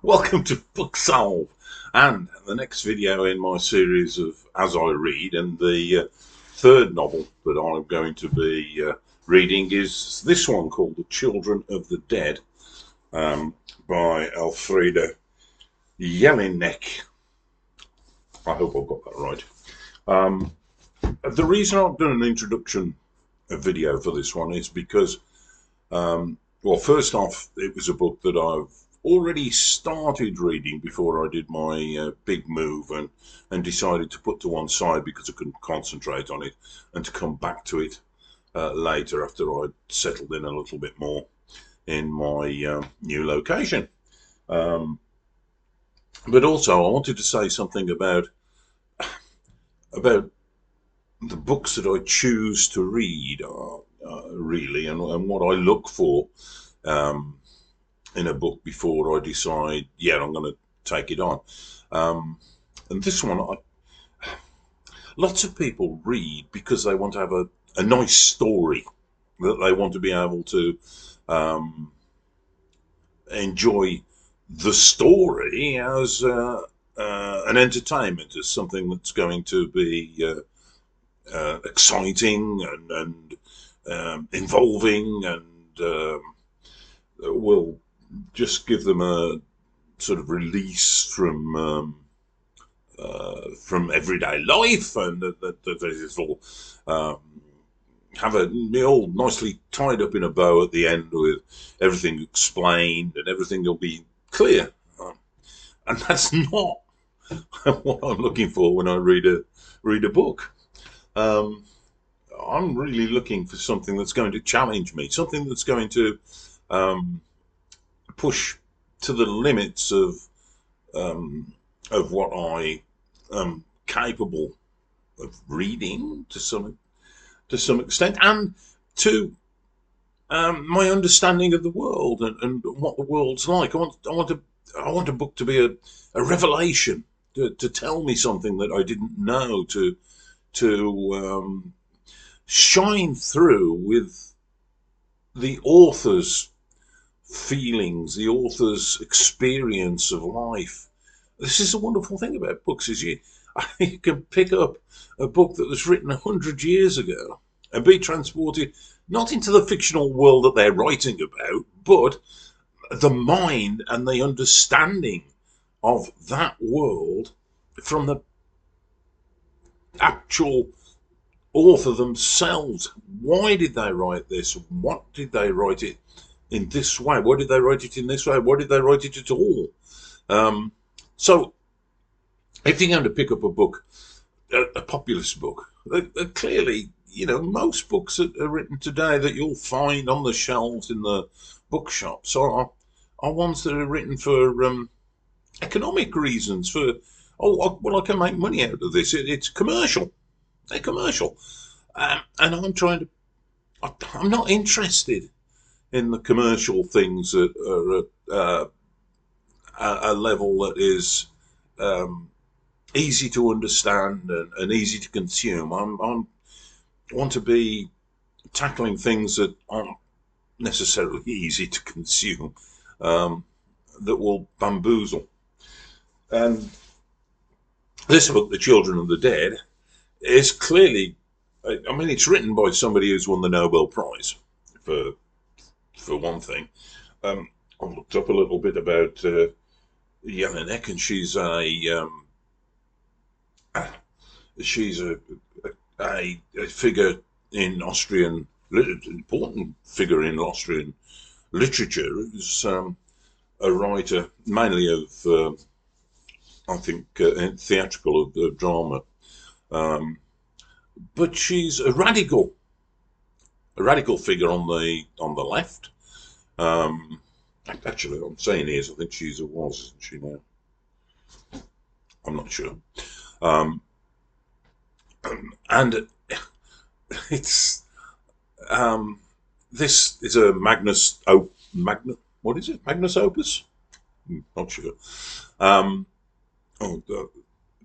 Welcome to Book Solve, and the next video in my series of As I Read, and the third novel that I'm going to be reading is this one called The Children of the Dead by Elfriede Jelinek. I hope I've got that right. The reason I've done an introduction video for this one is because, well, first off, it was a book that I've already started reading before I did my big move and decided to put to one side because I couldn't concentrate on it, and to come back to it later after I'd settled in a little bit more in my new location. But also I wanted to say something about the books that I choose to read, really, and what I look for in a book before I decide, yeah, I'm going to take it on. And this one, lots of people read because they want to have a nice story that they want to be able to enjoy the story as an entertainment, as something that's going to be exciting and involving, and will just give them a sort of release from everyday life, and that it'll have it all nicely tied up in a bow at the end with everything explained and everything will be clear. And that's not what I'm looking for when I read a book. I'm really looking for something that's going to challenge me, something that's going to push to the limits of what I am capable of reading to some extent, and to my understanding of the world and what the world's like. I want a book to be a revelation, to tell me something that I didn't know, to shine through with the author's feelings, the author's experience of life. This is a wonderful thing about books, is you can pick up a book that was written 100 years ago and be transported not into the fictional world that they're writing about, but the mind and the understanding of that world from the actual author themselves. Why did they write this? What did they write it in this way? Why did they write it in this way? Why did they write it at all? So if you're going to pick up a book, a populist book, clearly, most books that are written today that you'll find on the shelves in the bookshops are ones that are written for economic reasons. For well, I can make money out of this. It's commercial. They're commercial, and I'm not interested in the commercial things that are at a level that is easy to understand and easy to consume. I want to be tackling things that aren't necessarily easy to consume, that will bamboozle. And this book, The Children of the Dead, is clearly, I mean, it's written by somebody who's won the Nobel Prize, for one thing. I looked up a little bit about Jelinek, and she's a figure in Austrian, important figure in Austrian literature. Who's a writer mainly of, I think, theatrical, of drama. But she's a radical figure on the left. Actually, I'm saying is, I think she's a was, isn't she now? I'm not sure. And it's this is a what is it? Magnus opus? Not sure.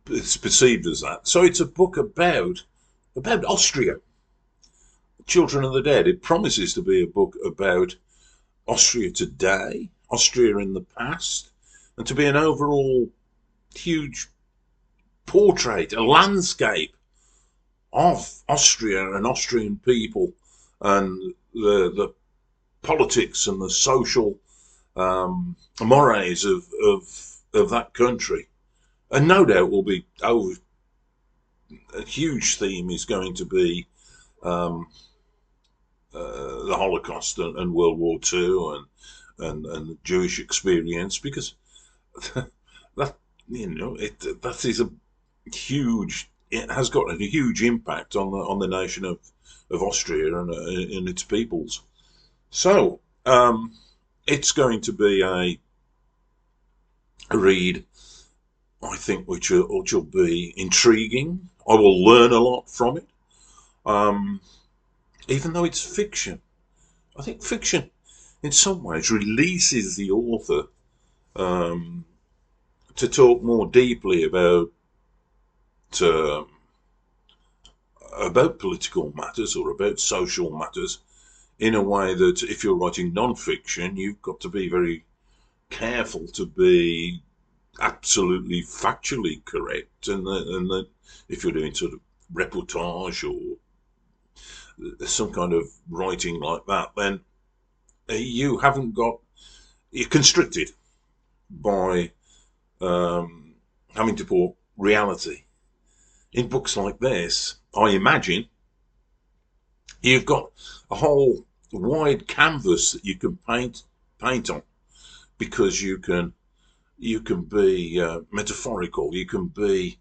It's perceived as that. So it's a book about Austria, Children of the Dead. It promises to be a book about Austria today, Austria in the past, and to be an overall huge portrait, a landscape of Austria and Austrian people and the politics and the social mores of that country. And no doubt will be a huge theme is going to be the Holocaust and World War II and the Jewish experience, because that that is a huge. It has got a huge impact on the nation of Austria and its peoples. So it's going to be a read, I think, which will be intriguing. I will learn a lot from it, even though it's fiction. I think fiction, in some ways, releases the author to talk more deeply about political matters or about social matters, in a way that if you're writing non-fiction, you've got to be very careful to be absolutely factually correct, and that if you're doing sort of reportage or some kind of writing like that, then you're constricted by having to put reality. In books like this, I imagine you've got a whole wide canvas that you can paint on, because you can be metaphorical, you can be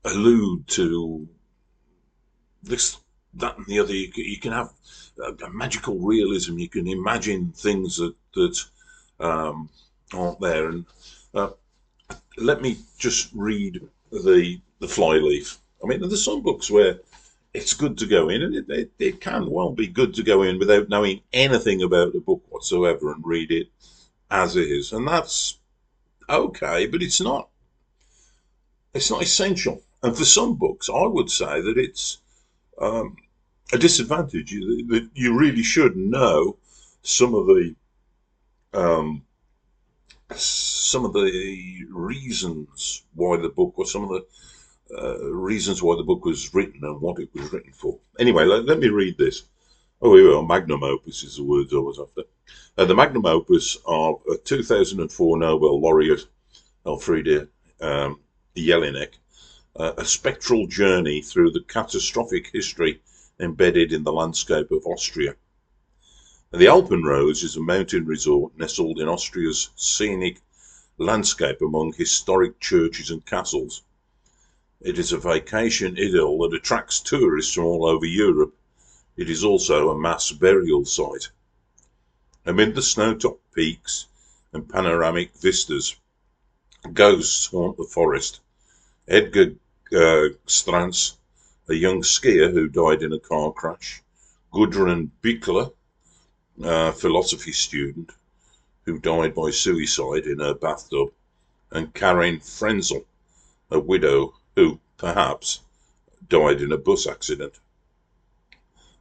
allude to this, that, and the other. You can have a magical realism. You can imagine things that aren't there. And let me just read the flyleaf. I mean, there's some books where it's good to go in, and it can well be good to go in without knowing anything about the book whatsoever and read it as is, and that's okay, but it's not essential. And for some books, I would say that it's a disadvantage. That you really should know some of the reasons why the book, or some of the reasons why the book was written and what it was written for. Anyway, let me read this. Oh, here we are. Magnum opus is the words I was after. The magnum opus of a 2004 Nobel laureate, Elfriede Jelinek, a spectral journey through the catastrophic history embedded in the landscape of Austria. The Alpenrose is a mountain resort nestled in Austria's scenic landscape among historic churches and castles. It is a vacation idyll that attracts tourists from all over Europe. It is also a mass burial site. Amid the snow-topped peaks and panoramic vistas, ghosts haunt the forest. Edgar Strantz, a young skier who died in a car crash. Gudrun Bickler, a philosophy student who died by suicide in her bathtub. And Karin Frenzel, a widow who, perhaps, died in a bus accident.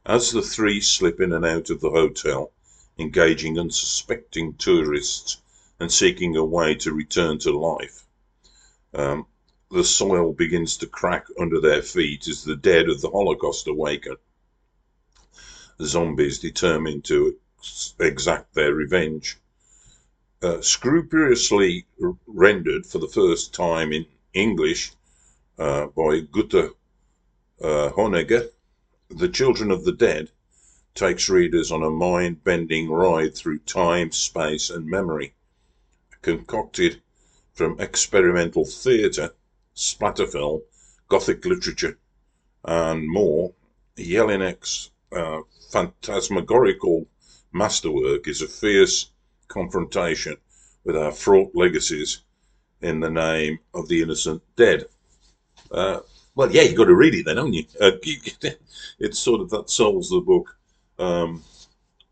As the three slip in and out of the hotel, engaging unsuspecting tourists and seeking a way to return to life, the soil begins to crack under their feet as the dead of the Holocaust awaken. The zombies determined to exact their revenge. Scrupulously rendered for the first time in English by Gunther Honegger, The Children of the Dead takes readers on a mind-bending ride through time, space, and memory, concocted from experimental theatre, splatterfilm, gothic literature, and more. Jelinek's phantasmagorical masterwork is a fierce confrontation with our fraught legacies in the name of the innocent dead. Well, yeah, you've got to read it then, haven't you? It's sort of, that sells the book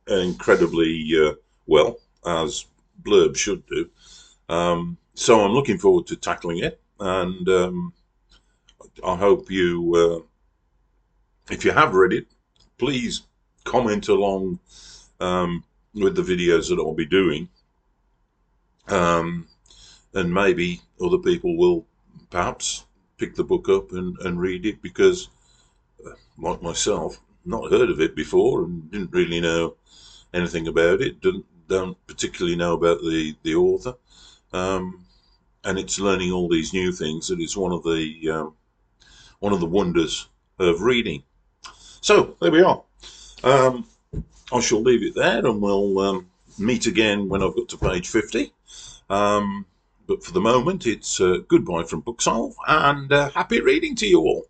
incredibly well, as blurb should do. So I'm looking forward to tackling it, and I hope you, if you have read it, please comment along with the videos that I'll be doing, um, and maybe other people will perhaps pick the book up and read it because, like myself, not heard of it before and didn't really know anything about it. Don't particularly know about the author, um, and it's learning all these new things that is one of the wonders of reading. So there we are. Um, I shall leave it there, and we'll meet again when I've got to page 50. But for the moment, it's goodbye from Booksolve, and happy reading to you all.